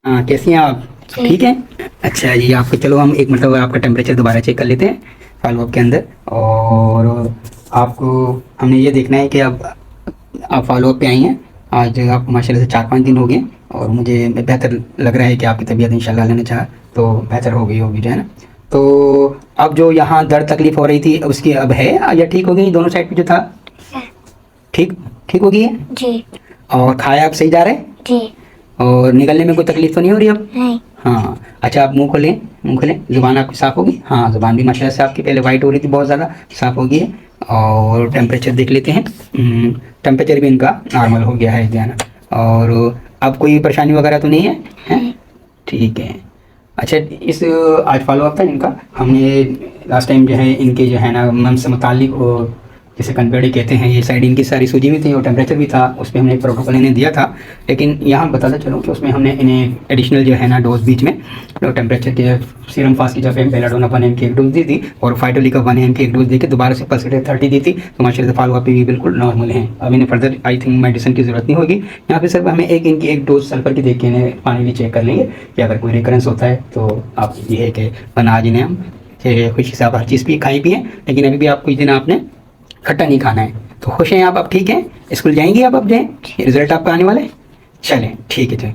हाँ, कैसी हैं आप? ठीक है। अच्छा जी, आपको चलो हम एक मतलब आपका टेम्परेचर दोबारा चेक कर लेते हैं फॉलो अप के अंदर। और आपको हमने ये देखना है कि अब आप फॉलो अप पे आई हैं। आज आपको माशाल्लाह से 4-5 दिन हो गए और मुझे बेहतर लग रहा है कि आपकी तबीयत इंशाल्लाह अल्लाह ने चाहा तो बेहतर हो गई होगी, जो है ना। तो अब जो यहाँ दर्द तकलीफ हो रही थी उसकी अब है या ठीक हो गई? दोनों साइड पे जो था ठीक ठीक हो गई है जी और खाया अब सही जा रहा है जी और निकलने में कोई तकलीफ तो नहीं हो रही अब? नहीं। हाँ। अच्छा, आप मुंह खोलें, ज़ुबान आपकी साफ़ होगी? हाँ, ज़ुबान भी माशाल्लाह से आपकी पहले वाइट हो रही थी, बहुत ज़्यादा साफ़ हो गई है। और टेम्परेचर देख लेते हैं। टेम्परेचर भी इनका नॉर्मल हो गया है, ध्यान। और अब कोई परेशानी वगैरह तो नहीं है? हैं? ठीक है। अच्छा, इस आज फॉलो अप था इनका। हमने लास्ट टाइम जो है इनके जो है ना मन से मुतालिक जैसे कन्वेडी कहते हैं, ये साइड इनकी सारी सूजी भी थी और टेम्परेचर भी था, उस पर हमने एक प्रोटोकॉल इन्हें दिया था। लेकिन यहाँ बताता चलूँ कि उसमें हमने इन्हें एडिशनल जो है ना डोज बीच में तो टेम्परेचर के सीरम फास्ट की जगह बेलाडोना 1 mg की एक डोज दी थी और फाइटोलिका 1 mg की एक डोज देकर दोबारा से पल्सेटेड 30 दी थी। तो माशाल्लाह फॉलो अप भी बिल्कुल नॉर्मल है। अब इन्हें फर्दर आई थिंक मेडिसिन की ज़रूरत नहीं होगी। यहाँ पे सिर्फ हमें इनकी एक डोज सल्फर की देख के इन्हें पानी भी चेक कर लेंगे कि अगर कोई रिकरेंस होता है तो आप ये है कि आज इन्हें हम खुशी से आप हर चीज़ भी खाई पिए, लेकिन अभी भी आप कुछ दिन आपने खट्टा नहीं खाना है। तो खुश हैं आप? ठीक है, स्कूल जाएंगी आप? अब जाएँ, रिजल्ट आपका आने वाला है। चलें, ठीक है।